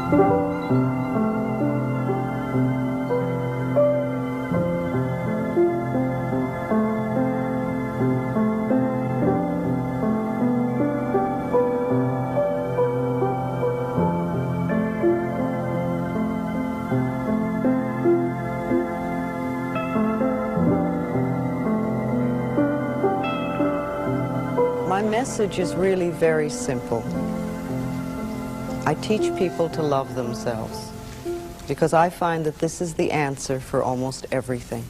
My message is really very simple. I teach people to love themselves because I find that this is the answer for almost everything.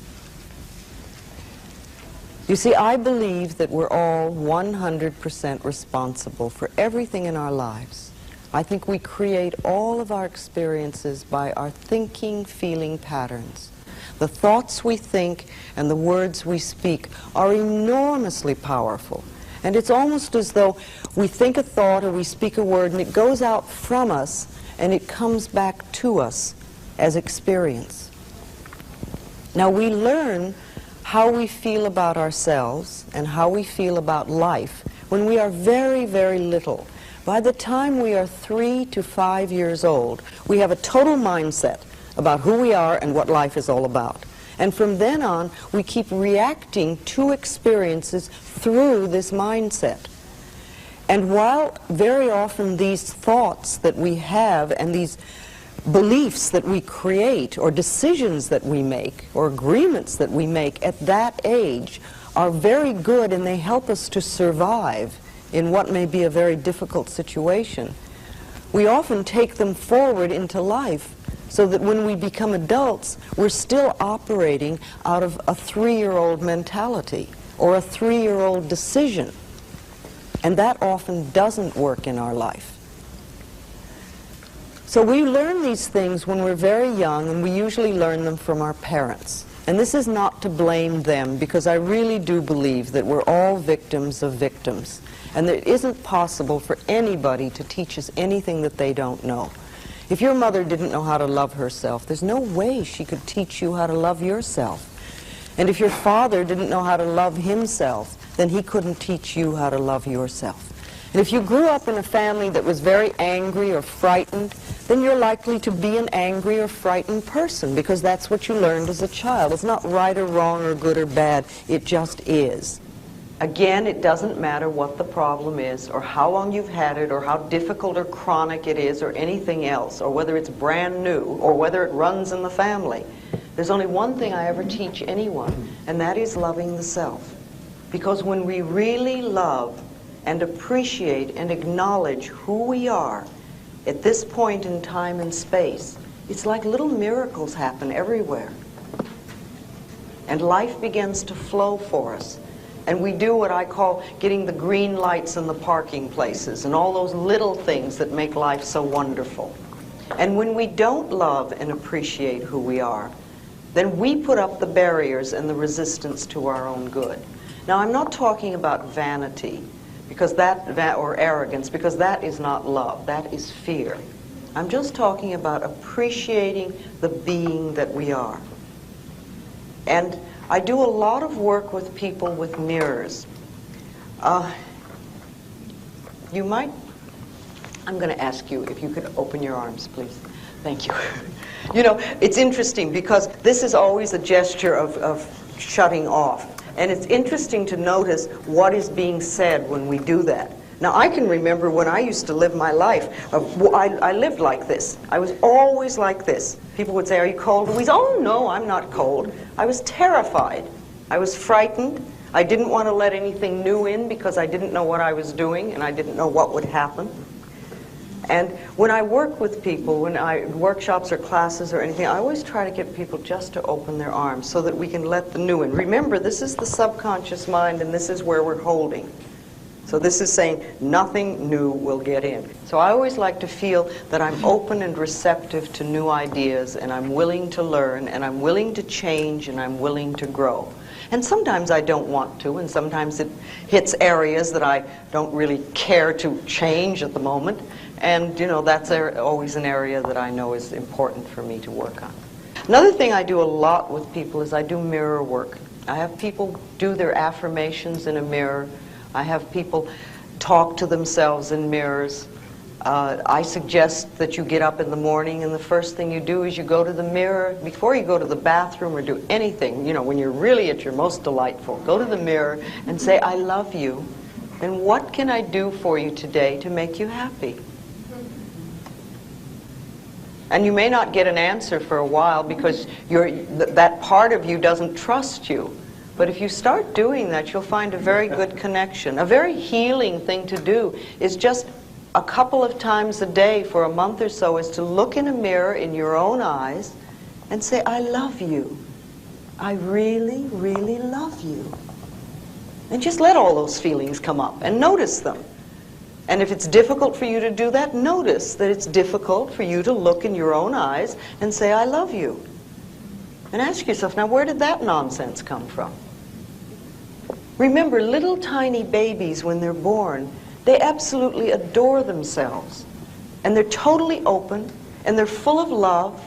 You see, I believe that we're all 100% responsible for everything in our lives. I think we create all of our experiences by our thinking, feeling patterns. The thoughts we think and the words we speak are enormously powerful. And it's almost as though we think a thought or we speak a word and it goes out from us and it comes back to us as experience. Now we learn how we feel about ourselves and how we feel about life when we are very, very little. By the time we are 3 to 5 years old, we have a total mindset about who we are and what life is all about. And from then on, we keep reacting to experiences through this mindset. And while very often these thoughts that we have and these beliefs that we create or decisions that we make or agreements that we make at that age are very good and they help us to survive in what may be a very difficult situation, we often take them forward into life so that when we become adults, we're still operating out of a 3-year-old mentality or a 3-year-old decision. And that often doesn't work in our life. So we learn these things when we're very young, and we usually learn them from our parents. And this is not to blame them, because I really do believe that we're all victims of victims. And that it isn't possible for anybody to teach us anything that they don't know. If your mother didn't know how to love herself, there's no way she could teach you how to love yourself. And if your father didn't know how to love himself, then he couldn't teach you how to love yourself. And if you grew up in a family that was very angry or frightened, then you're likely to be an angry or frightened person, because that's what you learned as a child. It's not right or wrong or good or bad, it just is. Again, it doesn't matter what the problem is, or how long you've had it, or how difficult or chronic it is, or anything else, or whether it's brand new, or whether it runs in the family. There's only one thing I ever teach anyone, and that is loving the self. Because when we really love and appreciate and acknowledge who we are at this point in time and space, it's like little miracles happen everywhere. And life begins to flow for us. And we do what I call getting the green lights in the parking places and all those little things that make life so wonderful. And when we don't love and appreciate who we are, then we put up the barriers and the resistance to our own good. Now, I'm not talking about vanity because or arrogance, because that is not love, that is fear. I'm just talking about appreciating the being that we are. And I do a lot of work with people with mirrors. I'm going to ask you if you could open your arms, please. Thank you. You know, it's interesting because this is always a gesture of shutting off. And it's interesting to notice what is being said when we do that. Now, I can remember when I used to live my life, I lived like this. I was always like this. People would say, "Are you cold, Louise?" "Oh, no, I'm not cold." I was terrified. I was frightened. I didn't want to let anything new in because I didn't know what I was doing and I didn't know what would happen. And when I work with people, when I workshops or classes or anything, I always try to get people just to open their arms so that we can let the new in. Remember, this is the subconscious mind and this is where we're holding. So this is saying nothing new will get in. So I always like to feel that I'm open and receptive to new ideas, and I'm willing to learn, and I'm willing to change, and I'm willing to grow. And sometimes I don't want to, and sometimes it hits areas that I don't really care to change at the moment. And, you know, that's always an area that I know is important for me to work on. Another thing I do a lot with people is I do mirror work. I have people do their affirmations in a mirror. I have people talk to themselves in mirrors. I suggest that you get up in the morning and the first thing you do is you go to the mirror. Before you go to the bathroom or do anything, you know, when you're really at your most delightful, go to the mirror and say, I love you, and what can I do for you today to make you happy? And you may not get an answer for a while because that part of you doesn't trust you. But if you start doing that, you'll find a very good connection. A very healing thing to do is just a couple of times a day for a month or so is to look in a mirror in your own eyes and say, I love you. I really, really love you. And just let all those feelings come up and notice them. And if it's difficult for you to do that, notice that it's difficult for you to look in your own eyes and say, I love you. And ask yourself, now where did that nonsense come from? Remember, little tiny babies, when they're born, they absolutely adore themselves. And they're totally open, and they're full of love.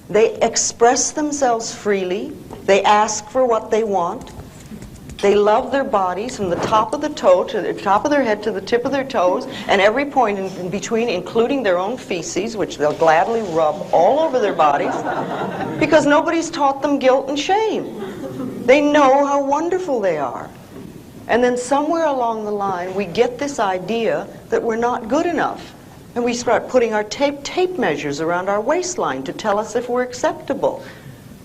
They express themselves freely. They ask for what they want. They love their bodies from the top of the toe to the top of their head to the tip of their toes, and every point in between, including their own feces, which they'll gladly rub all over their bodies, because nobody's taught them guilt and shame. They know how wonderful they are. And then somewhere along the line, we get this idea that we're not good enough. And we start putting our tape measures around our waistline to tell us if we're acceptable.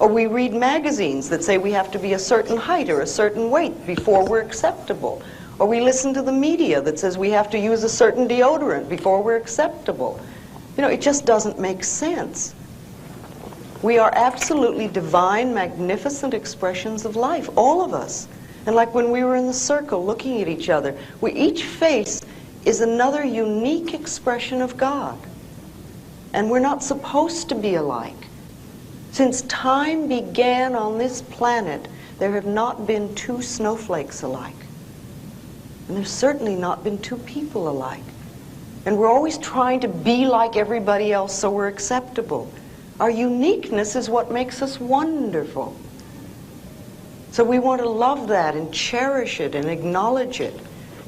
Or we read magazines that say we have to be a certain height or a certain weight before we're acceptable. Or we listen to the media that says we have to use a certain deodorant before we're acceptable. You know, it just doesn't make sense. We are absolutely divine, magnificent expressions of life, all of us. And like when we were in the circle looking at each other, each face is another unique expression of God. And we're not supposed to be alike. Since time began on this planet, there have not been two snowflakes alike. And there's certainly not been two people alike. And we're always trying to be like everybody else so we're acceptable. Our uniqueness is what makes us wonderful. So we want to love that and cherish it and acknowledge it.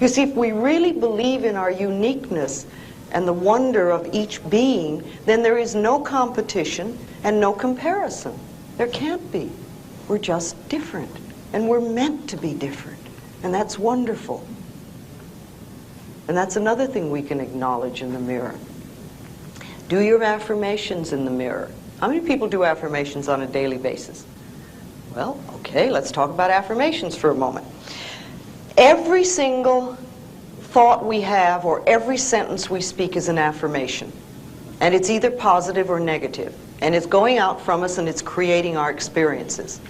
You see, if we really believe in our uniqueness and the wonder of each being, then there is no competition and no comparison. There can't be. We're just different. And we're meant to be different. And that's wonderful. And that's another thing we can acknowledge in the mirror. Do your affirmations in the mirror. How many people do affirmations on a daily basis? Well, okay, let's talk about affirmations for a moment. Every single thought we have or every sentence we speak is an affirmation. And it's either positive or negative. And it's going out from us and it's creating our experiences.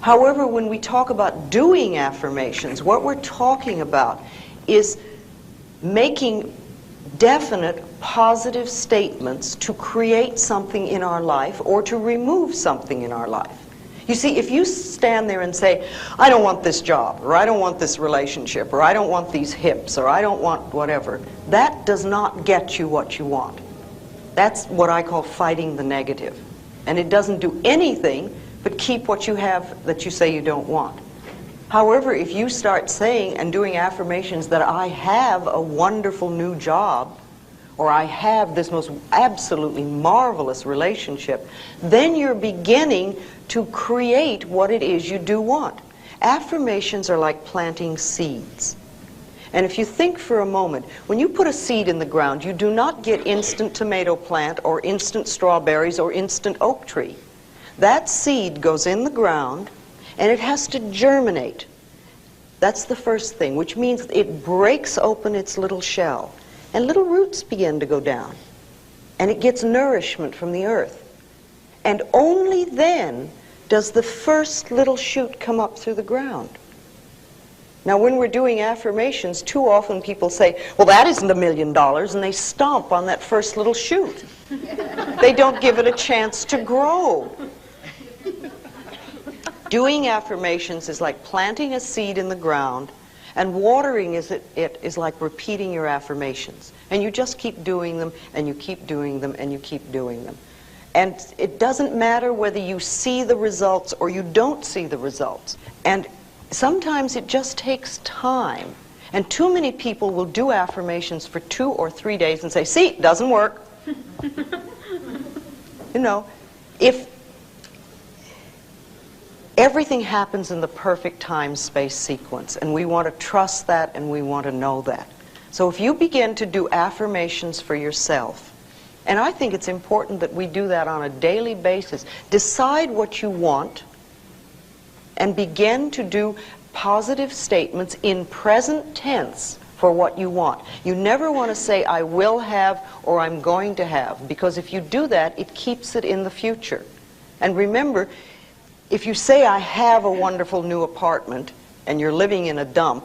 However, when we talk about doing affirmations, what we're talking about is making definite positive statements to create something in our life or to remove something in our life. You see, if you stand there and say, I don't want this job, or I don't want this relationship, or I don't want these hips, or I don't want whatever, that does not get you what you want. That's what I call fighting the negative. And it doesn't do anything but keep what you have that you say you don't want. However, if you start saying and doing affirmations that I have a wonderful new job, or I have this most absolutely marvelous relationship, then you're beginning to create what it is you do want. Affirmations are like planting seeds. And if you think for a moment, when you put a seed in the ground, you do not get instant tomato plant or instant strawberries or instant oak tree. That seed goes in the ground and it has to germinate. That's the first thing, which means it breaks open its little shell. And little roots begin to go down. And it gets nourishment from the earth. And only then does the first little shoot come up through the ground. Now, when we're doing affirmations, too often people say, well, that isn't $1 million, and they stomp on that first little shoot. They don't give it a chance to grow. Doing affirmations is like planting a seed in the ground, and watering it is like repeating your affirmations. And you just keep doing them, and you keep doing them, and you keep doing them. And it doesn't matter whether you see the results or you don't see the results. And sometimes it just takes time. And too many people will do affirmations for 2 or 3 days and say, see, it doesn't work. You know, if everything happens in the perfect time-space sequence, and we want to trust that and we want to know that. So if you begin to do affirmations for yourself, and I think it's important that we do that on a daily basis, decide what you want and begin to do positive statements in present tense for what you want. You never want to say, I will have or I'm going to have, because if you do that, it keeps it in the future. And remember, if you say, I have a wonderful new apartment, and you're living in a dump,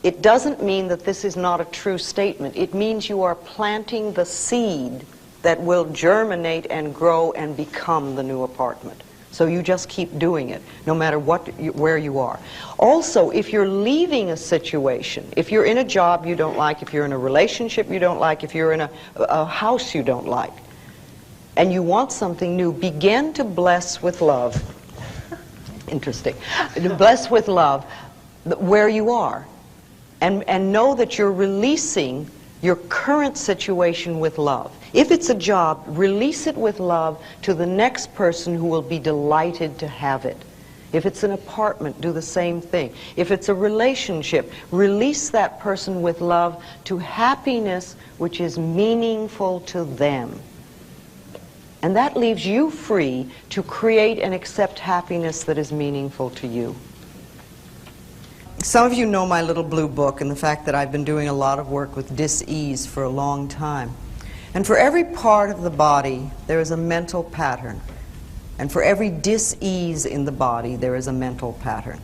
it doesn't mean that this is not a true statement. It means you are planting the seed that will germinate and grow and become the new apartment. So you just keep doing it, no matter where you are. Also, if you're leaving a situation, if you're in a job you don't like, if you're in a relationship you don't like, if you're in a house you don't like, and you want something new, begin to bless with love. Interesting. Bless with love where you are. And know that you're releasing your current situation with love. If it's a job, release it with love to the next person who will be delighted to have it. If it's an apartment, do the same thing. If it's a relationship, release that person with love to happiness which is meaningful to them. And that leaves you free to create and accept happiness that is meaningful to you. Some of you know my little blue book and the fact that I've been doing a lot of work with dis-ease for a long time. And for every part of the body, there is a mental pattern. And for every dis-ease in the body, there is a mental pattern.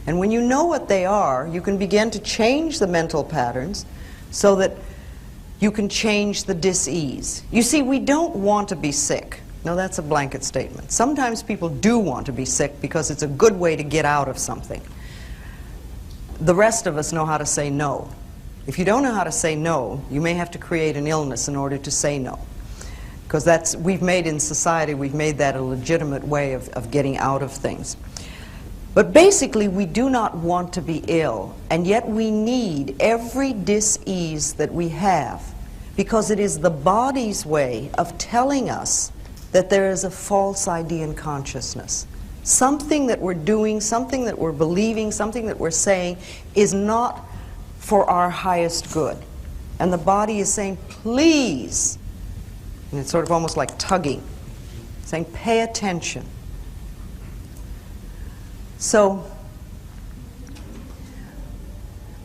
And when you know what they are, you can begin to change the mental patterns so that you can change the dis-ease. You see, we don't want to be sick. No, that's a blanket statement. Sometimes people do want to be sick because it's a good way to get out of something. The rest of us know how to say no. If you don't know how to say no, you may have to create an illness in order to say no. Because we've made in society, we've made that a legitimate way of getting out of things. But basically, we do not want to be ill, and yet we need every dis-ease that we have, because it is the body's way of telling us that there is a false idea in consciousness. Something that we're doing, something that we're believing, something that we're saying is not for our highest good. And the body is saying, please, and it's sort of almost like tugging, saying, pay attention. So,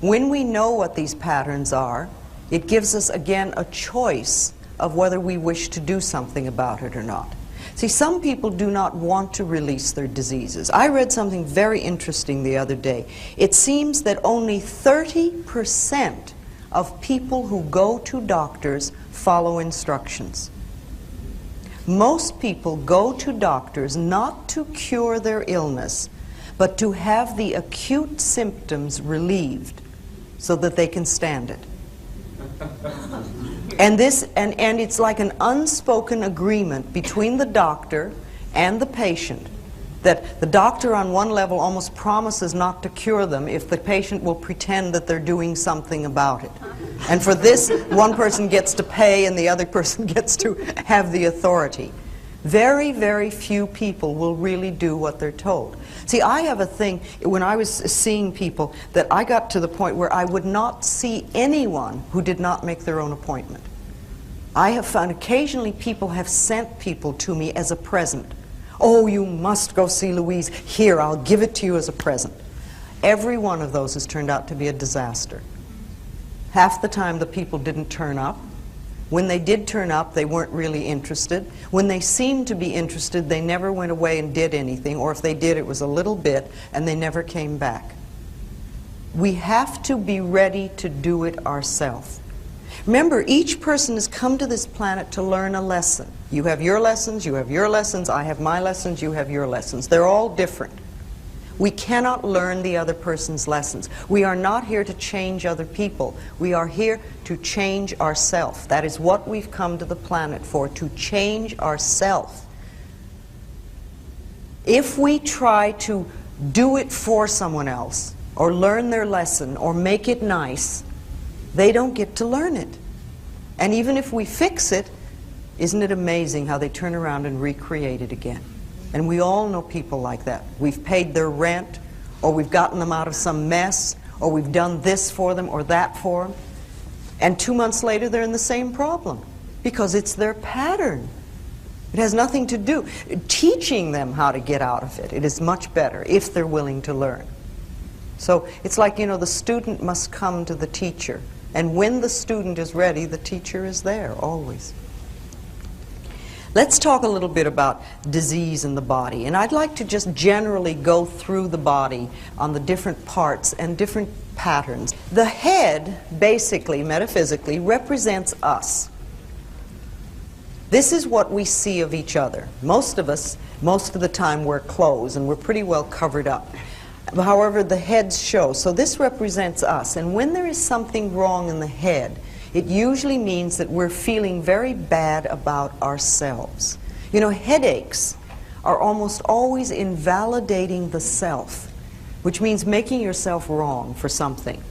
when we know what these patterns are, it gives us, again, a choice of whether we wish to do something about it or not. See, some people do not want to release their diseases. I read something very interesting the other day. It seems that only 30% of people who go to doctors follow instructions. Most people go to doctors not to cure their illness, but to have the acute symptoms relieved so that they can stand it. And it's like an unspoken agreement between the doctor and the patient, that the doctor on one level almost promises not to cure them if the patient will pretend that they're doing something about it. And for this, one person gets to pay and the other person gets to have the authority. Very, very few people will really do what they're told. See, I have a thing, when I was seeing people, that I got to the point where I would not see anyone who did not make their own appointment. I have found occasionally people have sent people to me as a present. Oh, you must go see Louise. Here, I'll give it to you as a present. Every one of those has turned out to be a disaster. Half the time the people didn't turn up. When they did turn up, they weren't really interested. When they seemed to be interested, they never went away and did anything, or if they did, it was a little bit, and they never came back. We have to be ready to do it ourselves. Remember, each person has come to this planet to learn a lesson. You have your lessons, you have your lessons, I have my lessons, you have your lessons. They're all different. We cannot learn the other person's lessons. We are not here to change other people. We are here to change ourselves. That is what we've come to the planet for, to change ourselves. If we try to do it for someone else, or learn their lesson or make it nice, they don't get to learn it. And even if we fix it, isn't it amazing how they turn around and recreate it again? And we all know people like that. We've paid their rent, or we've gotten them out of some mess, or we've done this for them or that for them. And 2 months later, they're in the same problem because it's their pattern. It has nothing to do. Teaching them how to get out of it, it is much better if they're willing to learn. So it's like, you know, the student must come to the teacher. And when the student is ready, the teacher is there, always. Let's talk a little bit about disease in the body. And I'd like to just generally go through the body on the different parts and different patterns. The head, basically, metaphysically, represents us. This is what we see of each other. Most of us, most of the time, wear clothes, and we're pretty well covered up. However, the heads show. So this represents us. And when there is something wrong in the head, it usually means that we're feeling very bad about ourselves. You know, headaches are almost always invalidating the self, which means making yourself wrong for something.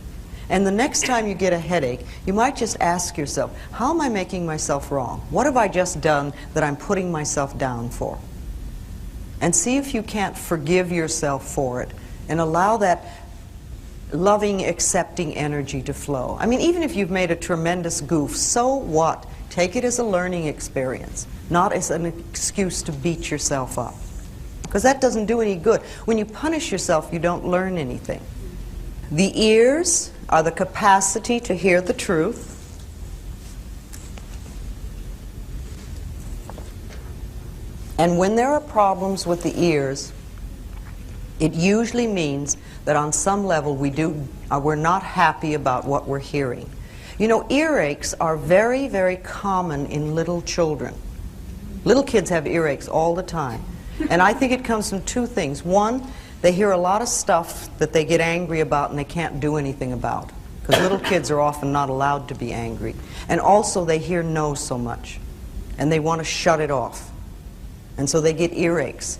And the next time you get a headache, you might just ask yourself, how am I making myself wrong? What have I just done that I'm putting myself down for? And see if you can't forgive yourself for it and allow that loving, accepting energy to flow. I mean, even if you've made a tremendous goof, so what? Take it as a learning experience, not as an excuse to beat yourself up. Because that doesn't do any good. When you punish yourself, you don't learn anything. The ears are the capacity to hear the truth. And when there are problems with the ears, it usually means that on some level we're not happy about what we're hearing. You know, earaches are very, very common in little children. Little kids have earaches all the time. And I think it comes from two things. One, they hear a lot of stuff that they get angry about and they can't do anything about. Because little kids are often not allowed to be angry. And also they hear no so much. And they want to shut it off. And so they get earaches.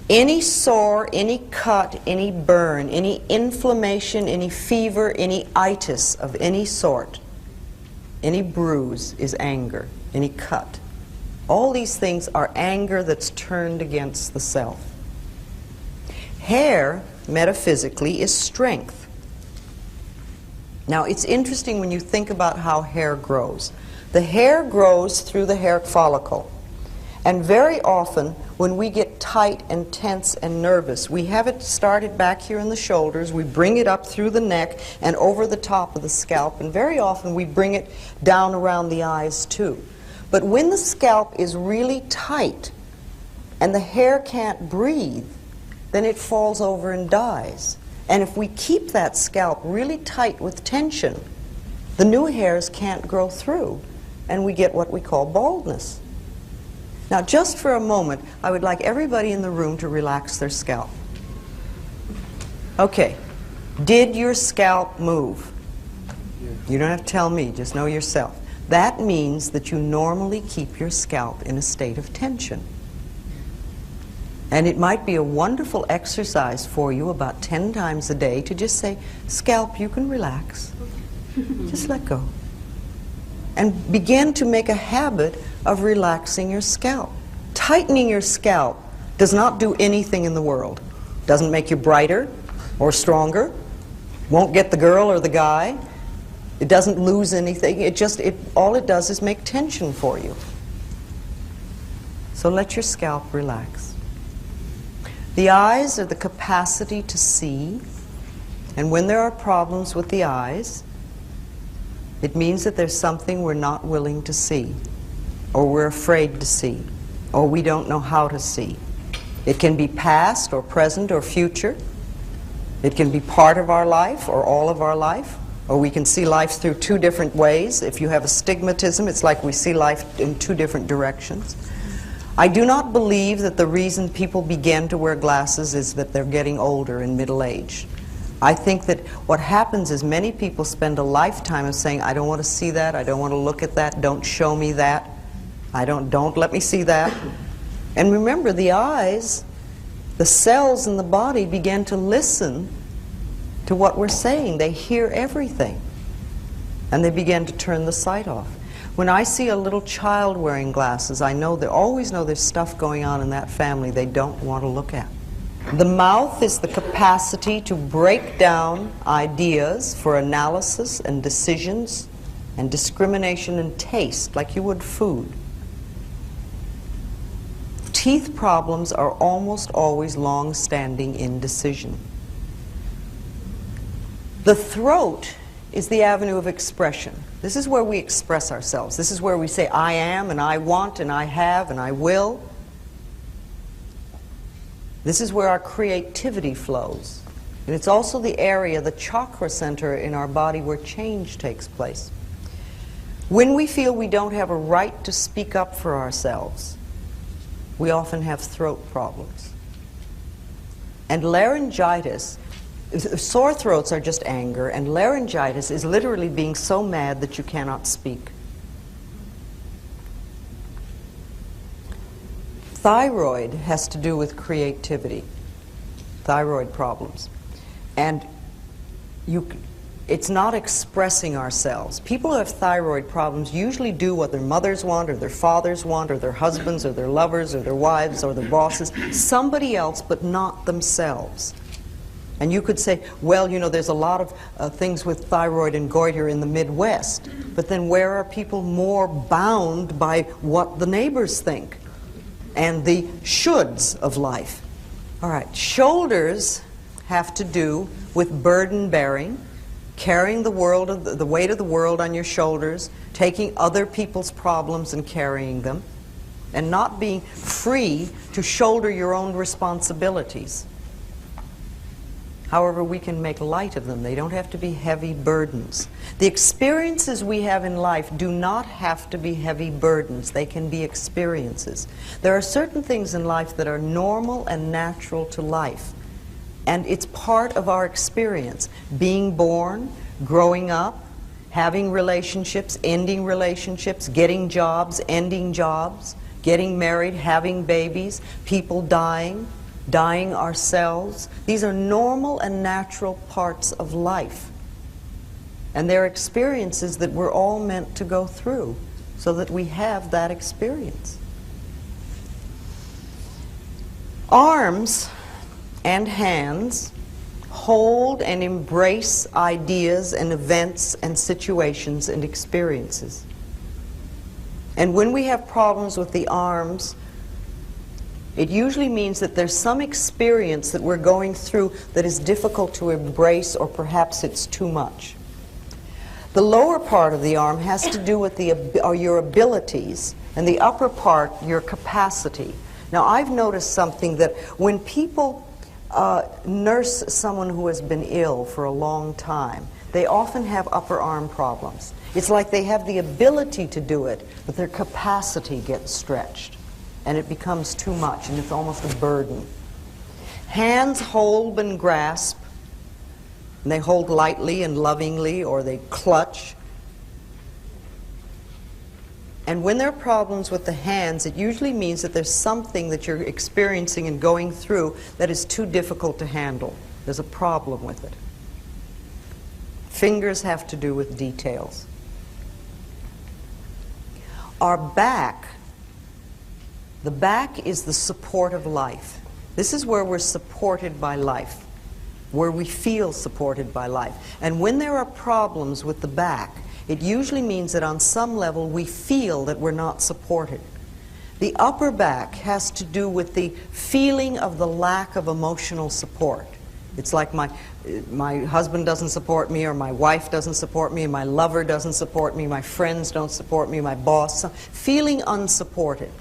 Any sore, any cut, any burn, any inflammation, any fever, any itis of any sort, any bruise is anger, any cut. All these things are anger that's turned against the self. Hair, metaphysically, is strength. Now, it's interesting when you think about how hair grows. The hair grows through the hair follicle. And very often, when we get tight and tense and nervous, we have it started back here in the shoulders, we bring it up through the neck and over the top of the scalp, and very often we bring it down around the eyes too. But when the scalp is really tight and the hair can't breathe, then it falls over and dies. And if we keep that scalp really tight with tension, the new hairs can't grow through, and we get what we call baldness. Now, just for a moment, I would like everybody in the room to relax their scalp. Okay, did your scalp move? You don't have to tell me, just know yourself. That means that you normally keep your scalp in a state of tension. And it might be a wonderful exercise for you about 10 times a day to just say, scalp, you can relax. Just let go. And begin to make a habit of relaxing your scalp. Tightening your scalp does not do anything in the world. Doesn't make you brighter or stronger. Won't get the girl or the guy. It doesn't lose anything. All it does is make tension for you. So let your scalp relax. The eyes are the capacity to see. And when there are problems with the eyes, it means that there's something we're not willing to see, or we're afraid to see, or we don't know how to see. It can be past or present or future. It can be part of our life or all of our life, or we can see life through two different ways. If you have astigmatism, it's like we see life in two different directions. I do not believe that the reason people begin to wear glasses is that they're getting older in middle age. I think that what happens is many people spend a lifetime of saying, I don't want to see that, I don't want to look at that, don't show me that, don't let me see that. And remember, the eyes, the cells in the body begin to listen to what we're saying. They hear everything. And they begin to turn the sight off. When I see a little child wearing glasses, I always know there's stuff going on in that family they don't want to look at. The mouth is the capacity to break down ideas for analysis and decisions and discrimination and taste, like you would food. Teeth problems are almost always long-standing indecision. The throat is the avenue of expression. This is where we express ourselves. This is where we say, I am, and I want, and I have, and I will. This is where our creativity flows. And it's also the area, the chakra center in our body where change takes place. When we feel we don't have a right to speak up for ourselves, we often have throat problems. And laryngitis, sore throats are just anger, and laryngitis is literally being so mad that you cannot speak. Thyroid has to do with creativity, thyroid problems. And it's not expressing ourselves. People who have thyroid problems usually do what their mothers want, or their fathers want, or their husbands, or their lovers, or their wives, or their bosses, somebody else, but not themselves. And you could say, well, you know, there's a lot of things with thyroid and goiter in the Midwest, but then where are people more bound by what the neighbors think and the shoulds of life? All right, shoulders have to do with burden bearing, carrying the weight of the world on your shoulders, taking other people's problems and carrying them, and not being free to shoulder your own responsibilities. However, we can make light of them. They don't have to be heavy burdens. The experiences we have in life do not have to be heavy burdens. They can be experiences. There are certain things in life that are normal and natural to life. And it's part of our experience. Being born, growing up, having relationships, ending relationships, getting jobs, ending jobs, getting married, having babies, people dying ourselves. These are normal and natural parts of life. And they're experiences that we're all meant to go through so that we have that experience. Arms and hands hold and embrace ideas and events and situations and experiences. And when we have problems with the arms, it usually means that there's some experience that we're going through that is difficult to embrace, or perhaps it's too much. The lower part of the arm has to do with your abilities, and the upper part, your capacity. Now, I've noticed something, that when people nurse someone who has been ill for a long time, they often have upper arm problems. It's like they have the ability to do it, but their capacity gets stretched. And it becomes too much, and it's almost a burden. Hands hold and grasp, and they hold lightly and lovingly, or they clutch. And when there are problems with the hands, it usually means that there's something that you're experiencing and going through that is too difficult to handle. There's a problem with it. Fingers have to do with details. Our back, the back is the support of life. This is where we're supported by life, where we feel supported by life. And when there are problems with the back, it usually means that on some level we feel that we're not supported. The upper back has to do with the feeling of the lack of emotional support. It's like my husband doesn't support me, or my wife doesn't support me, my lover doesn't support me, my friends don't support me, my boss, feeling unsupported.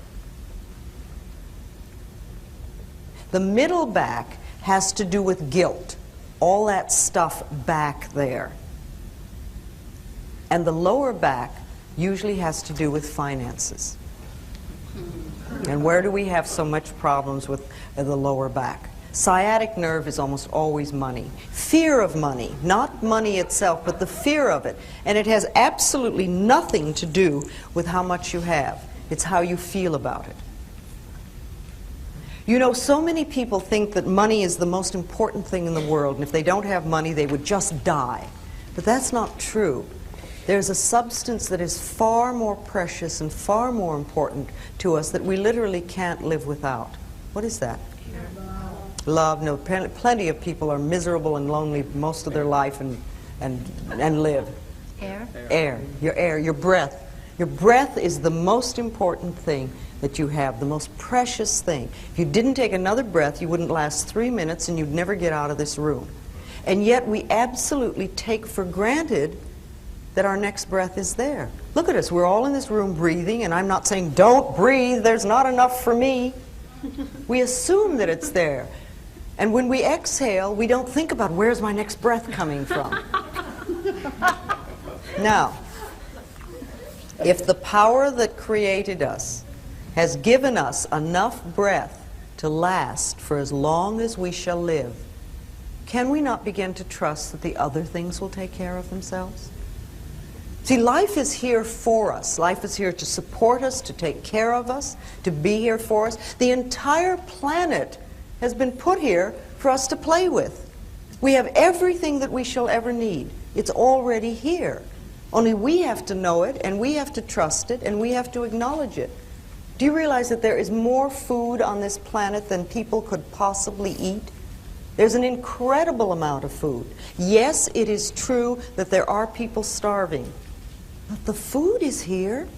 The middle back has to do with guilt, all that stuff back there. And the lower back usually has to do with finances. And where do we have so much problems with the lower back? Sciatic nerve is almost always money. Fear of money, not money itself, but the fear of it. And it has absolutely nothing to do with how much you have. It's how you feel about it. You know, so many people think that money is the most important thing in the world, and if they don't have money, they would just die. But that's not true. There's a substance that is far more precious and far more important to us that we literally can't live without. What is that? Love. No, plenty of people are miserable and lonely most of their life and live. Air. Air. Your air, your breath. Your breath is the most important thing that you have, the most precious thing. If you didn't take another breath, you wouldn't last 3 minutes and you'd never get out of this room. And yet we absolutely take for granted that our next breath is there. Look at us, we're all in this room breathing, and I'm not saying don't breathe, there's not enough for me. We assume that it's there. And when we exhale, we don't think about where's my next breath coming from. Now, if the power that created us has given us enough breath to last for as long as we shall live, can we not begin to trust that the other things will take care of themselves? See, life is here for us. Life is here to support us, to take care of us, to be here for us. The entire planet has been put here for us to play with. We have everything that we shall ever need. It's already here. Only we have to know it, and we have to trust it, and we have to acknowledge it. Do you realize that there is more food on this planet than people could possibly eat? There's an incredible amount of food. Yes, it is true that there are people starving, but the food is here.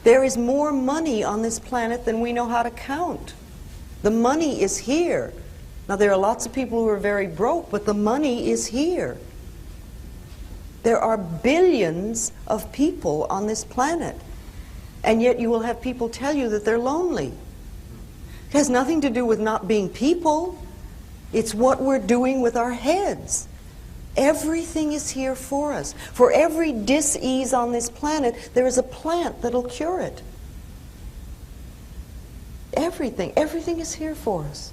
There is more money on this planet than we know how to count. The money is here. Now, there are lots of people who are very broke, but the money is here. There are billions of people on this planet, and yet you will have people tell you that they're lonely. It has nothing to do with not being people. It's what we're doing with our heads. Everything is here for us. For every dis-ease on this planet, there is a plant that'll cure it. Everything is here for us.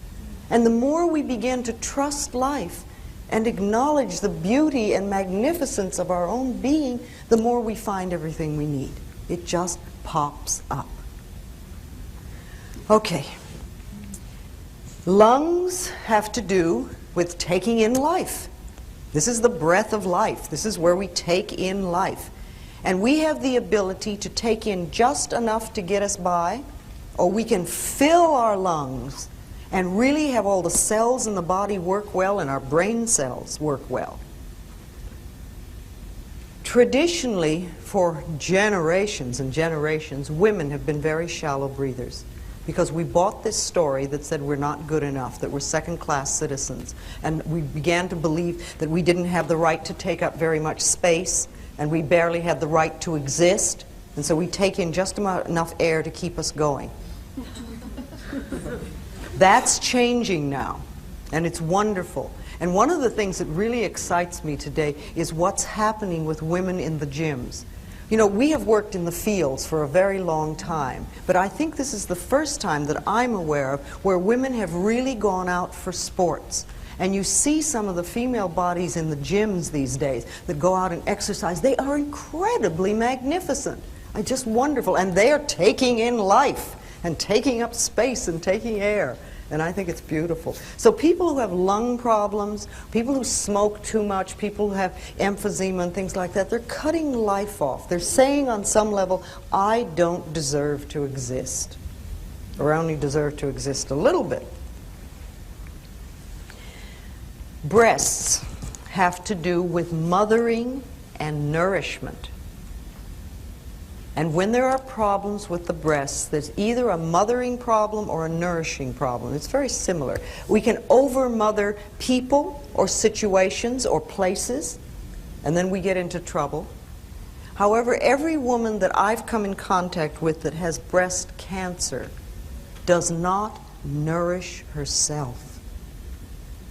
And the more we begin to trust life and acknowledge the beauty and magnificence of our own being, the more we find everything we need. It just pops up. Okay. Lungs have to do with taking in life. This is the breath of life. This is where we take in life. And we have the ability to take in just enough to get us by, or we can fill our lungs and really have all the cells in the body work well and our brain cells work well. Traditionally, for generations and generations, women have been very shallow breathers because we bought this story that said we're not good enough, that we're second-class citizens, and we began to believe that we didn't have the right to take up very much space, and we barely had the right to exist, and so we take in just enough air to keep us going. That's changing now, and it's wonderful. And one of the things that really excites me today is what's happening with women in the gyms. You know, we have worked in the fields for a very long time, but I think this is the first time that I'm aware of where women have really gone out for sports. And you see some of the female bodies in the gyms these days that go out and exercise. They are incredibly magnificent. Just wonderful. And they are taking in life and taking up space and taking air. And I think it's beautiful. So people who have lung problems, people who smoke too much, people who have emphysema and things like that, they're cutting life off. They're saying on some level, I don't deserve to exist. Or I only deserve to exist a little bit. Breasts have to do with mothering and nourishment. And when there are problems with the breasts, there's either a mothering problem or a nourishing problem. It's very similar. We can over-mother people or situations or places, and then we get into trouble. However, every woman that I've come in contact with that has breast cancer does not nourish herself.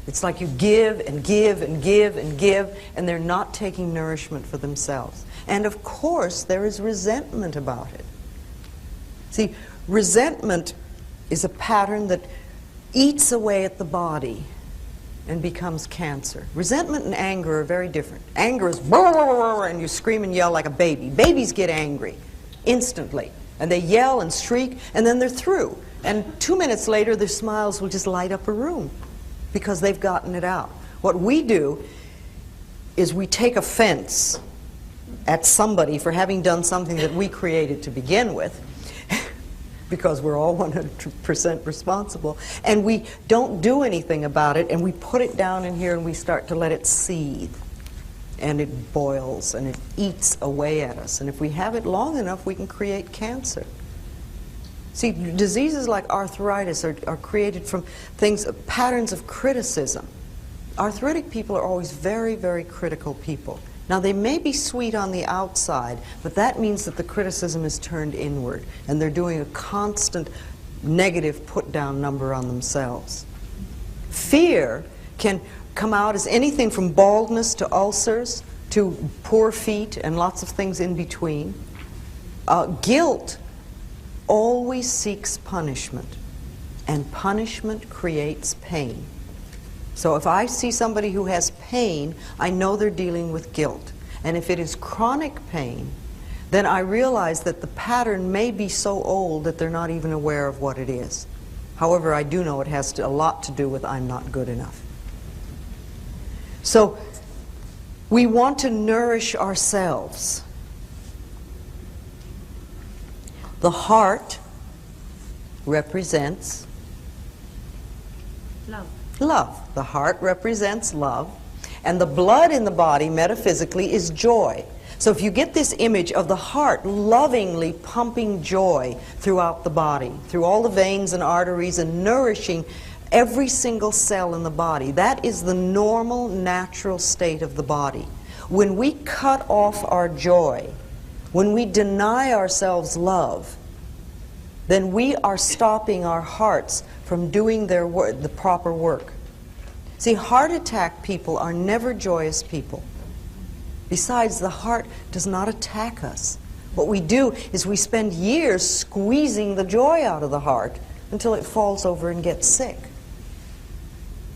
It's like you give and give and give and give, and they're not taking nourishment for themselves. And of course, there is resentment about it. See, resentment is a pattern that eats away at the body and becomes cancer. Resentment and anger are very different. Anger is and you scream and yell like a baby. Babies get angry instantly. And they yell and shriek, and then they're through. And 2 minutes later, their smiles will just light up a room because they've gotten it out. What we do is we take offense at somebody for having done something that we created to begin with, because we're all 100% responsible, and we don't do anything about it, and we put it down in here and we start to let it seethe. And it boils and it eats away at us. And if we have it long enough, we can create cancer. See, diseases like arthritis are created from things, patterns of criticism. Arthritic people are always very, very critical people. Now, they may be sweet on the outside, but that means that the criticism is turned inward, and they're doing a constant negative put-down number on themselves. Fear can come out as anything from baldness to ulcers to poor feet and lots of things in between. Guilt always seeks punishment, and punishment creates pain. So if I see somebody who has pain, I know they're dealing with guilt. And if it is chronic pain, then I realize that the pattern may be so old that they're not even aware of what it is. However, I do know it has a lot to do with I'm not good enough. So we want to nourish ourselves. The heart represents love. Love. The heart represents love. And the blood in the body, metaphysically, is joy. So if you get this image of the heart lovingly pumping joy throughout the body, through all the veins and arteries, and nourishing every single cell in the body, that is the normal, natural state of the body. When we cut off our joy, when we deny ourselves love, then we are stopping our hearts from doing the proper work. See, heart attack people are never joyous people. Besides, the heart does not attack us. What we do is we spend years squeezing the joy out of the heart until it falls over and gets sick.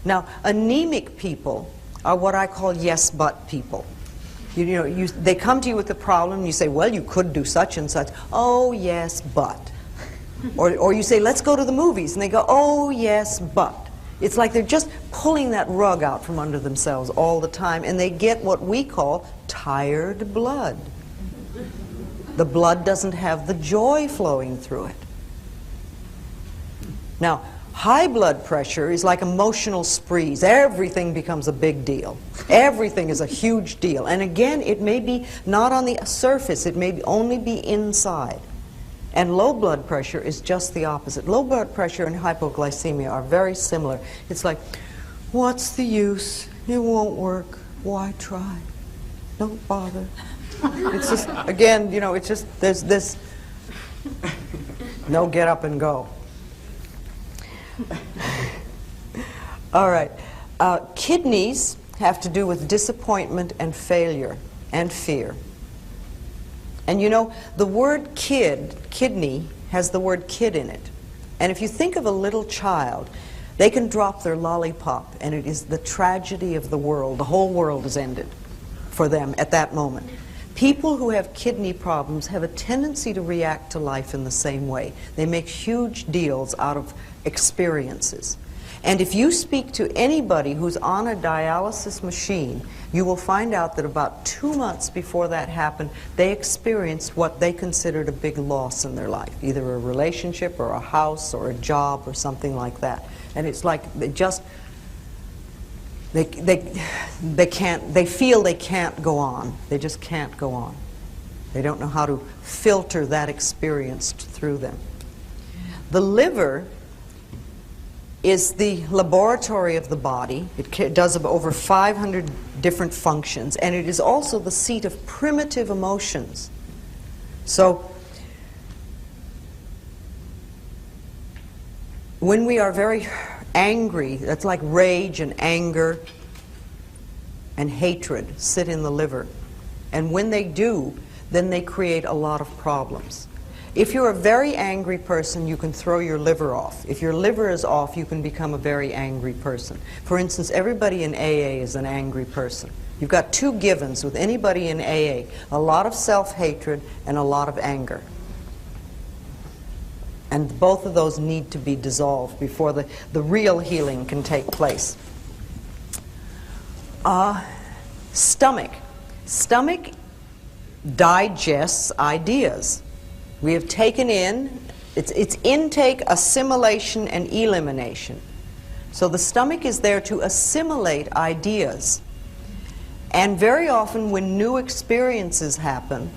Now, anemic people are what I call yes but people. They come to you with the problem, and you say, well, you could do such and such. Oh, yes, but. Or you say, let's go to the movies, and they go, oh, yes, but. It's like they're just pulling that rug out from under themselves all the time, and they get what we call tired blood. The blood doesn't have the joy flowing through it. Now, high blood pressure is like emotional sprees. Everything becomes a big deal. Everything is a huge deal. And again, it may be not on the surface. It may only be inside. And low blood pressure is just the opposite. Low blood pressure and hypoglycemia are very similar. It's like, what's the use? It won't work. Why try? Don't bother. It's just, again, it's just, there's this no get up and go. All right. Kidneys have to do with disappointment and failure and fear. And the word kidney, has the word kid in it. And if you think of a little child, they can drop their lollipop, and it is the tragedy of the world. The whole world is ended for them at that moment. People who have kidney problems have a tendency to react to life in the same way. They make huge deals out of experiences. And if you speak to anybody who's on a dialysis machine, you will find out that about 2 months before that happened, they experienced what they considered a big loss in their life, either a relationship or a house or a job or something like that. And it's like they feel they can't go on. They just can't go on. They don't know how to filter that experience through them. The liver is the laboratory of the body. It does over 500 different functions, and it is also the seat of primitive emotions. So when we are very angry, that's like rage and anger and hatred sit in the liver. And when they do, then they create a lot of problems. If you're a very angry person, you can throw your liver off. If your liver is off, you can become a very angry person. For instance, everybody in AA is an angry person. You've got two givens with anybody in AA, a lot of self-hatred and a lot of anger. And both of those need to be dissolved before the real healing can take place. Stomach. Stomach digests ideas. We have taken in, it's intake, assimilation, and elimination. So the stomach is there to assimilate ideas. And very often when new experiences happen,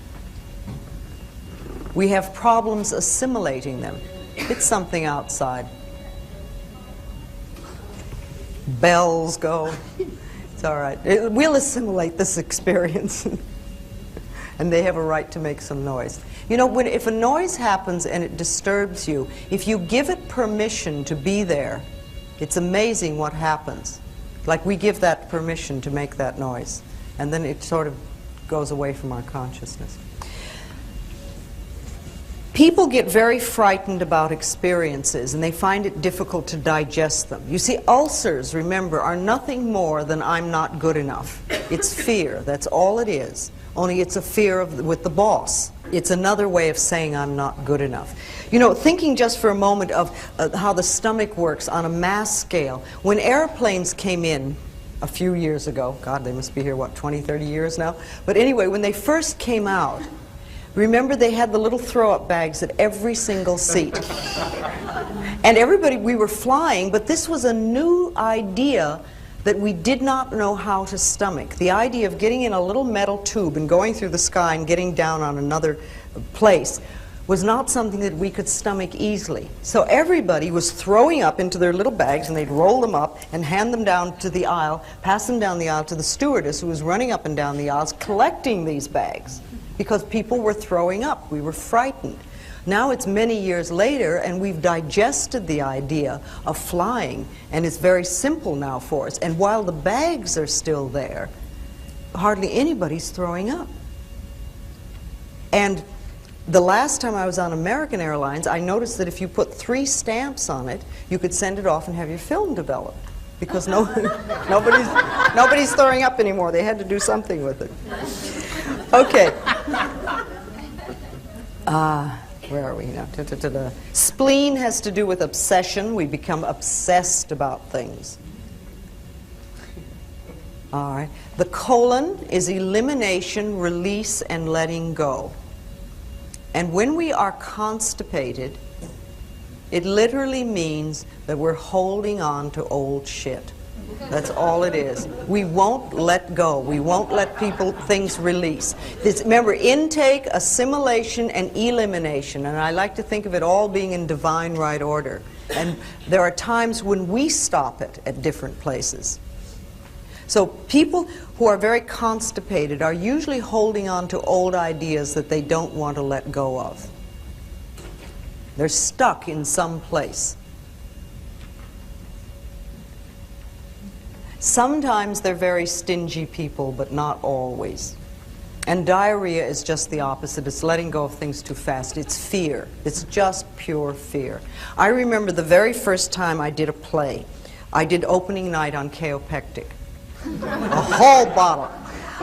we have problems assimilating them. It's something outside. Bells go. It's all right. We'll assimilate this experience. And they have a right to make some noise. You know, if a noise happens and it disturbs you, if you give it permission to be there, it's amazing what happens. Like we give that permission to make that noise, and then it sort of goes away from our consciousness. People get very frightened about experiences, and they find it difficult to digest them. You see, ulcers, remember, are nothing more than I'm not good enough. It's fear. That's all it is. Only it's a fear with the boss. It's another way of saying I'm not good enough. You know, thinking just for a moment of how the stomach works on a mass scale. When airplanes came in a few years ago, God, they must be here, what, 20, 30 years now? But anyway, when they first came out, remember they had the little throw-up bags at every single seat. And everybody, we were flying, but this was a new idea that we did not know how to stomach. The idea of getting in a little metal tube and going through the sky and getting down on another place was not something that we could stomach easily. So everybody was throwing up into their little bags, and they'd roll them up and hand them down to the aisle, pass them down the aisle to the stewardess who was running up and down the aisles collecting these bags, because people were throwing up. We were frightened. Now it's many years later, and we've digested the idea of flying, and it's very simple now for us. And while the bags are still there, hardly anybody's throwing up. And the last time I was on American Airlines, I noticed that if you put 3 stamps on it, you could send it off and have your film developed. Because nobody's throwing up anymore. They had to do something with it. Okay. Where are we now? Spleen has to do with obsession. We become obsessed about things. All right. The colon is elimination, release, and letting go. And when we are constipated, it literally means that we're holding on to old shit. That's all it is. We won't let go. We won't let things release. Remember, intake, assimilation, and elimination. And I like to think of it all being in divine right order. And there are times when we stop it at different places. So people who are very constipated are usually holding on to old ideas that they don't want to let go of. They're stuck in some place. Sometimes they're very stingy people, but not always. And diarrhea is just the opposite. It's letting go of things too fast. It's fear. It's just pure fear. I remember the very first time I did a play. I did opening night on Kaopectic. A whole bottle.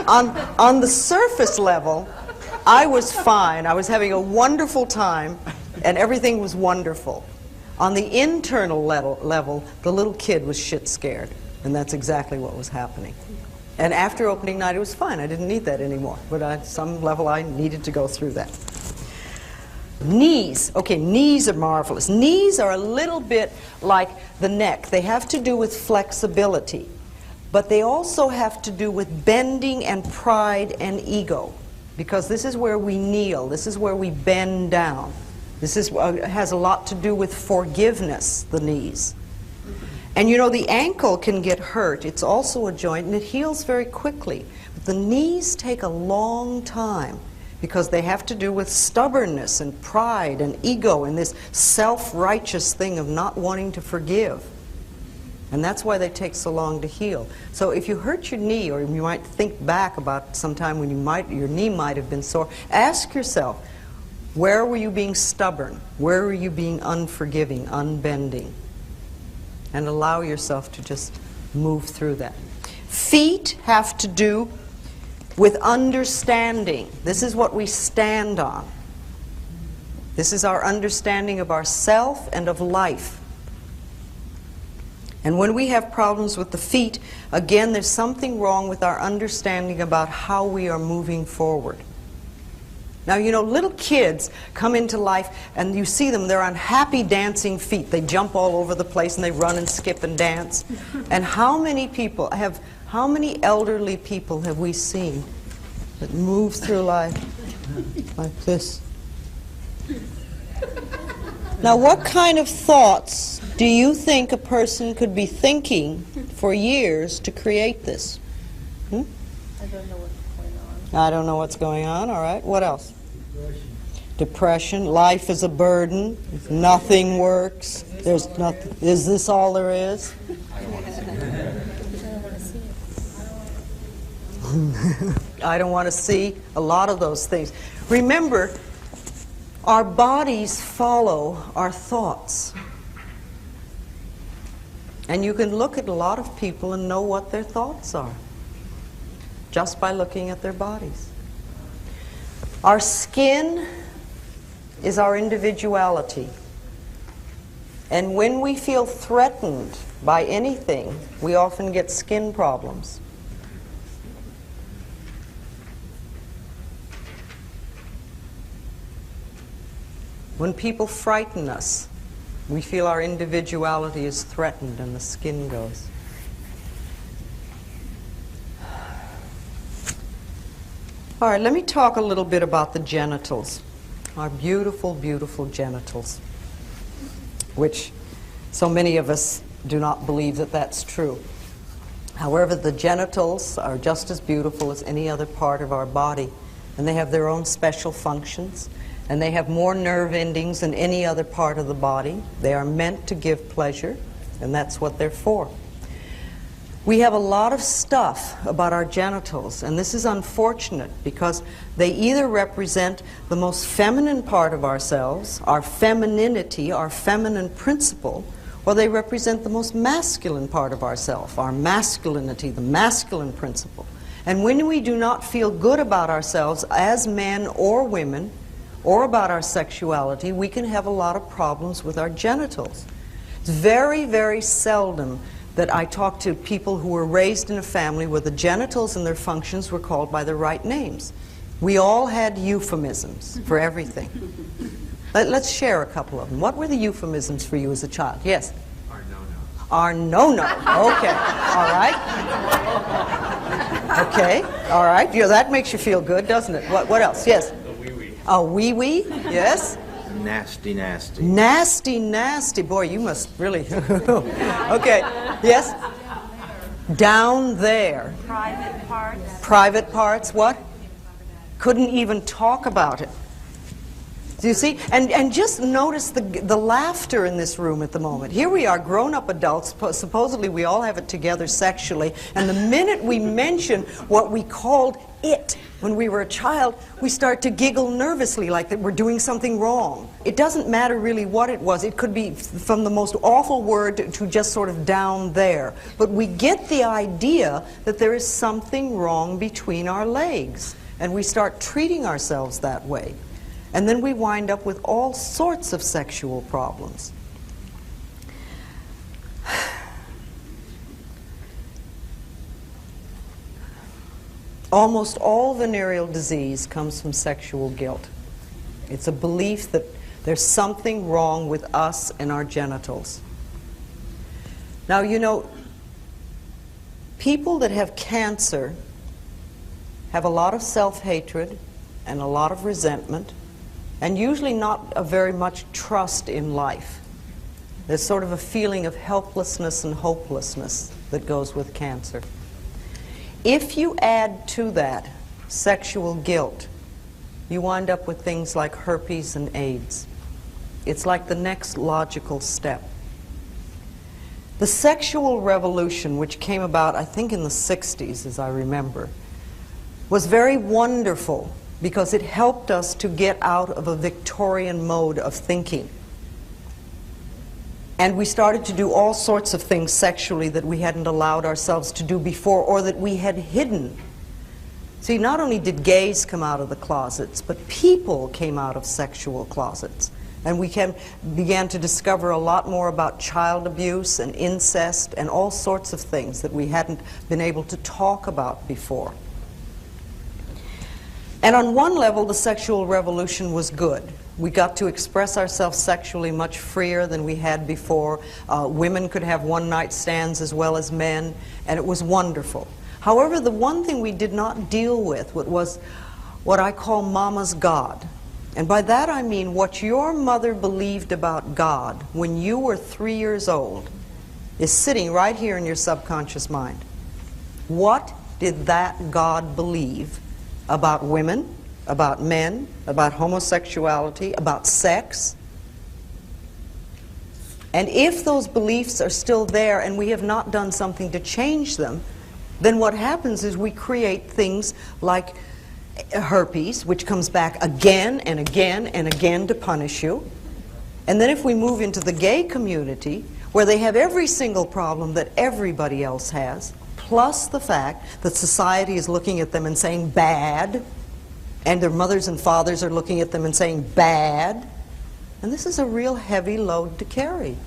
On the surface level, I was fine. I was having a wonderful time, and everything was wonderful. On the internal level, the little kid was shit scared. And that's exactly what was happening. And after opening night, it was fine. I didn't need that anymore. But at some level, I needed to go through that. Knees. Okay, knees are marvelous. Knees are a little bit like the neck. They have to do with flexibility. But they also have to do with bending and pride and ego. Because this is where we kneel. This is where we bend down. This has a lot to do with forgiveness, the knees. And you know, the ankle can get hurt. It's also a joint, and it heals very quickly. But the knees take a long time because they have to do with stubbornness and pride and ego and this self-righteous thing of not wanting to forgive. And that's why they take so long to heal. So if you hurt your knee, or you might think back about some time when your knee might have been sore, ask yourself, where were you being stubborn? Where were you being unforgiving, unbending? And allow yourself to just move through that. Feet have to do with understanding. This is what we stand on. This is our understanding of ourself and of life. And when we have problems with the feet, again, there's something wrong with our understanding about how we are moving forward. Now, you know, little kids come into life and you see them, they're on happy dancing feet. They jump all over the place and they run and skip and dance. And how many elderly people have we seen that move through life like this? Now, what kind of thoughts do you think a person could be thinking for years to create this? I don't know what's going on. I don't know what's going on, all right. What else? Depression. Life is a burden. Nothing works. There's nothing. Is this all there is? I don't want to see a lot of those things. Remember, our bodies follow our thoughts. And you can look at a lot of people and know what their thoughts are just by looking at their bodies. Our skin is our individuality. And when we feel threatened by anything, we often get skin problems. When people frighten us, we feel our individuality is threatened and the skin goes. All right, let me talk a little bit about the genitals. Our beautiful, beautiful genitals, which so many of us do not believe that that's true. However, the genitals are just as beautiful as any other part of our body, and they have their own special functions, and they have more nerve endings than any other part of the body. They are meant to give pleasure, and that's what they're for. We have a lot of stuff about our genitals, and this is unfortunate because they either represent the most feminine part of ourselves, our femininity, our feminine principle, or they represent the most masculine part of ourselves, our masculinity, the masculine principle. And when we do not feel good about ourselves as men or women, or about our sexuality, we can have a lot of problems with our genitals. It's very, very seldom that I talk to people who were raised in a family where the genitals and their functions were called by the right names. We all had euphemisms for everything. Let's share a couple of them. What were the euphemisms for you as a child? Yes? Our no-no. Our no-no. Okay. All right. Okay. All right. Yeah, that makes you feel good, doesn't it? What else? Yes? The wee-wee. A wee-wee? Yes? Nasty, nasty. Nasty, nasty. Boy, you must really... Okay. Yes? Down there. Private parts. Private parts, what? Couldn't even talk about it. Do you see? And just notice the laughter in this room at the moment. Here we are, grown-up adults, supposedly we all have it together sexually, and the minute we mention what we called it when we were a child, we start to giggle nervously like that we're doing something wrong. It doesn't matter really what it was. It could be from the most awful word to just sort of down there. But we get the idea that there is something wrong between our legs, and we start treating ourselves that way. And then we wind up with all sorts of sexual problems. Almost all venereal disease comes from sexual guilt. It's a belief that there's something wrong with us and our genitals. Now, you know, people that have cancer have a lot of self-hatred and a lot of resentment, and usually not a very much trust in life. There's sort of a feeling of helplessness and hopelessness that goes with cancer. If you add to that sexual guilt, you wind up with things like herpes and AIDS. It's like the next logical step. The sexual revolution, which came about, I think, in the 60s, as I remember, was very wonderful because it helped us to get out of a Victorian mode of thinking. And we started to do all sorts of things sexually that we hadn't allowed ourselves to do before, or that we had hidden. See, not only did gays come out of the closets, but people came out of sexual closets. And we began to discover a lot more about child abuse and incest and all sorts of things that we hadn't been able to talk about before. And on one level, the sexual revolution was good. We got to express ourselves sexually much freer than we had before. Women could have one-night stands as well as men, and it was wonderful. However, the one thing we did not deal with was what I call Mama's God. And by that I mean what your mother believed about God when you were 3 years old is sitting right here in your subconscious mind. What did that God believe about women, about men, about homosexuality, about sex? And if those beliefs are still there and we have not done something to change them, then what happens is we create things like herpes, which comes back again and again and again to punish you. And then if we move into the gay community, where they have every single problem that everybody else has, plus the fact that society is looking at them and saying bad, and their mothers and fathers are looking at them and saying bad, and this is a real heavy load to carry.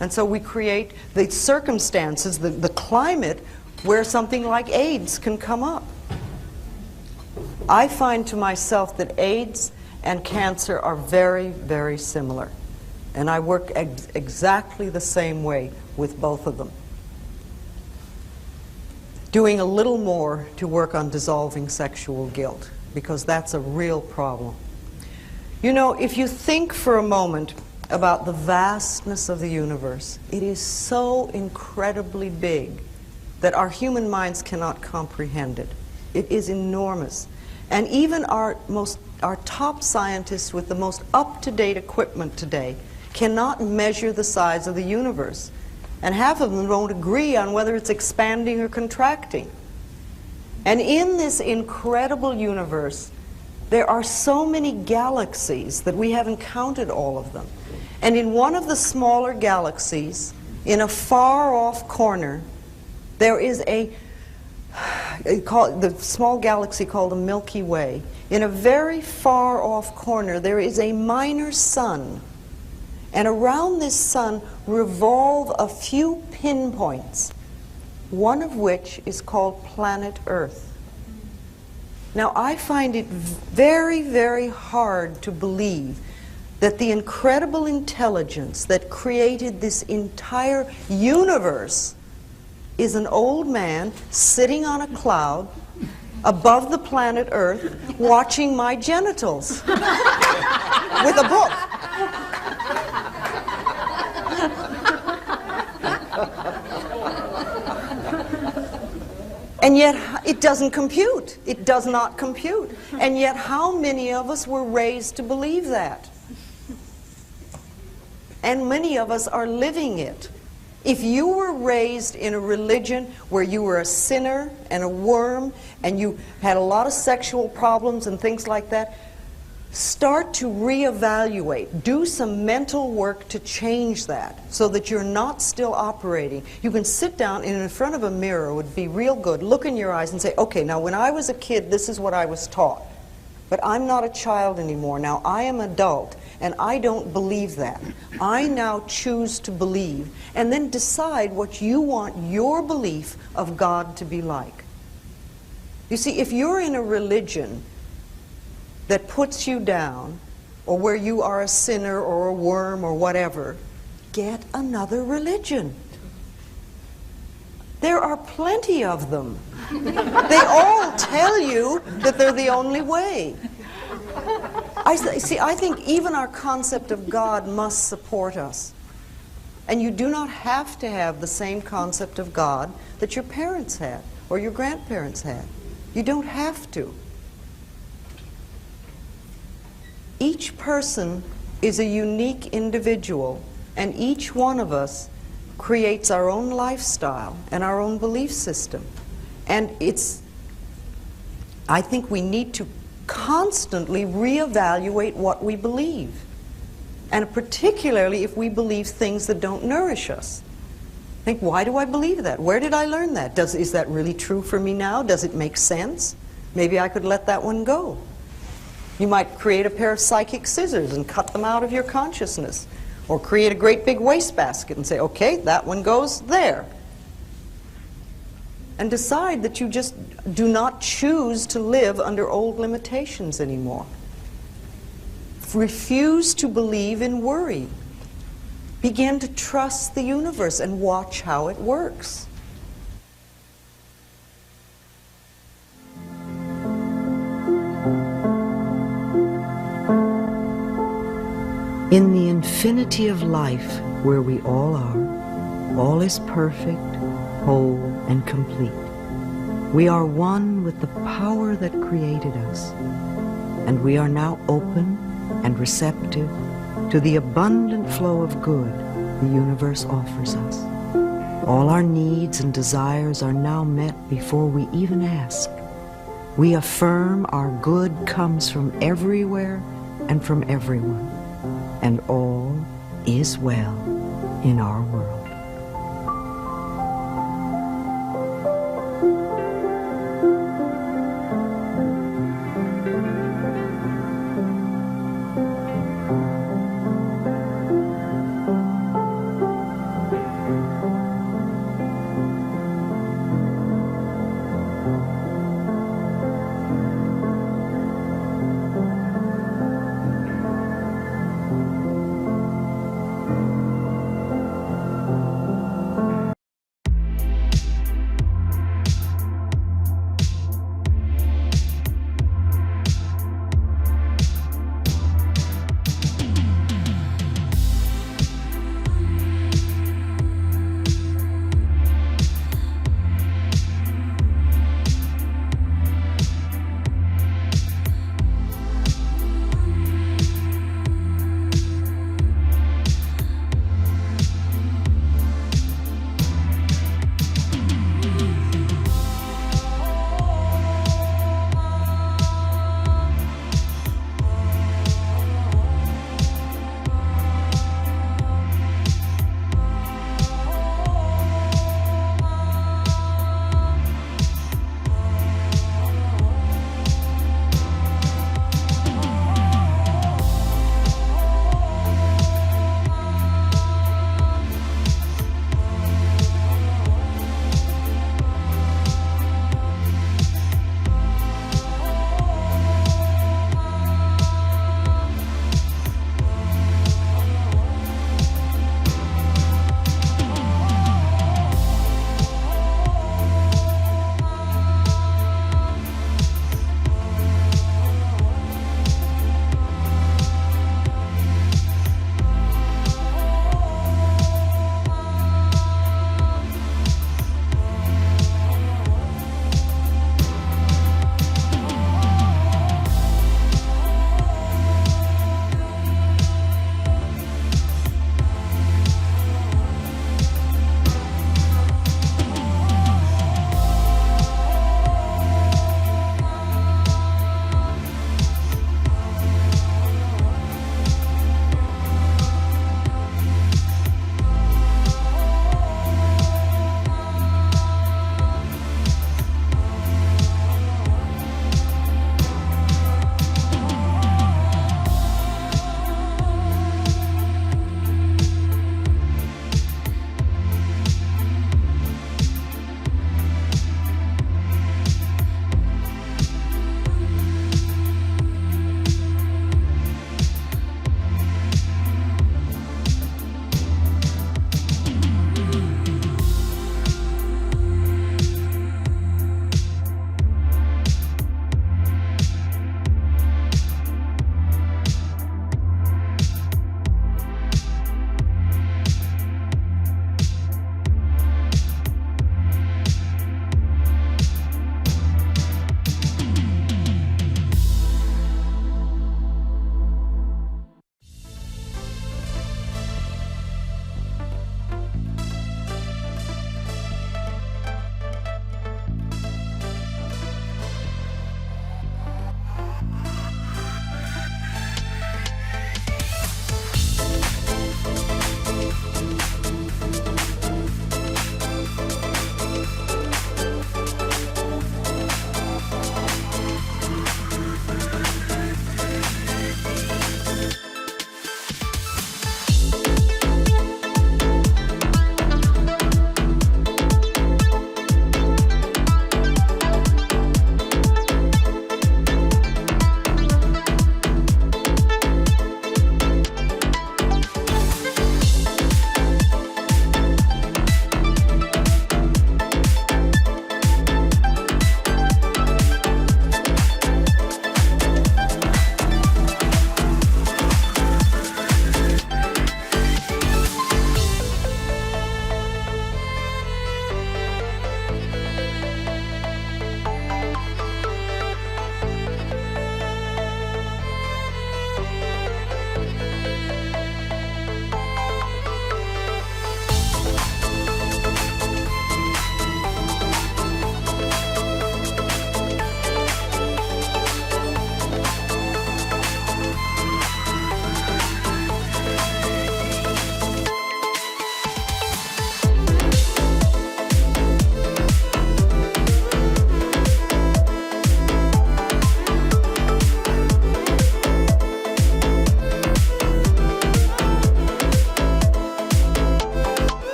And so we create the circumstances, the climate, where something like AIDS can come up. I find to myself that AIDS and cancer are very, very similar. And I work exactly the same way with both of them. Doing a little more to work on dissolving sexual guilt, because that's a real problem. You know, if you think for a moment about the vastness of the universe, it is so incredibly big that our human minds cannot comprehend it. It is enormous. And even our top scientists with the most up-to-date equipment today cannot measure the size of the universe. And half of them won't agree on whether it's expanding or contracting. And in this incredible universe, there are so many galaxies that we haven't counted all of them. And in one of the smaller galaxies, in a far-off corner, there is the small galaxy called the Milky Way. In a very far-off corner, there is a minor sun. And around this sun revolve a few pinpoints, one of which is called planet Earth. Now, I find it very, very hard to believe that the incredible intelligence that created this entire universe is an old man sitting on a cloud above the planet Earth watching my genitals with a book. And yet it doesn't compute. It does not compute. And yet how many of us were raised to believe that? And many of us are living it. If you were raised in a religion where you were a sinner and a worm and you had a lot of sexual problems and things like that, start to reevaluate. Do some mental work to change that so that you're not still operating. You can sit down and in front of a mirror, it would be real good, look in your eyes and say, okay, now when I was a kid, this is what I was taught. But I'm not a child anymore. Now I am adult. And I don't believe that. I now choose to believe, and then decide what you want your belief of God to be like. You see, if you're in a religion that puts you down, or where you are a sinner or a worm or whatever, get another religion. There are plenty of them. They all tell you that they're the only way. I think even our concept of God must support us. And you do not have to have the same concept of God that your parents had or your grandparents had. You don't have to. Each person is a unique individual, and each one of us creates our own lifestyle and our own belief system. And I think we need to constantly reevaluate what we believe, and particularly if we believe things that don't nourish us. Think, why do I believe that? Where did I learn that? Is that really true for me now? Does it make sense? Maybe I could let that one go. You might create a pair of psychic scissors and cut them out of your consciousness. Or create a great big wastebasket and say, okay, that one goes there. And decide that you just do not choose to live under old limitations anymore. Refuse to believe in worry. Begin to trust the universe and watch how it works. In the infinity of life where we all are, all is perfect, whole, and complete. We are one with the power that created us, and we are now open and receptive to the abundant flow of good the universe offers us. All our needs and desires are now met before we even ask. We affirm our good comes from everywhere and from everyone, and all is well in our world.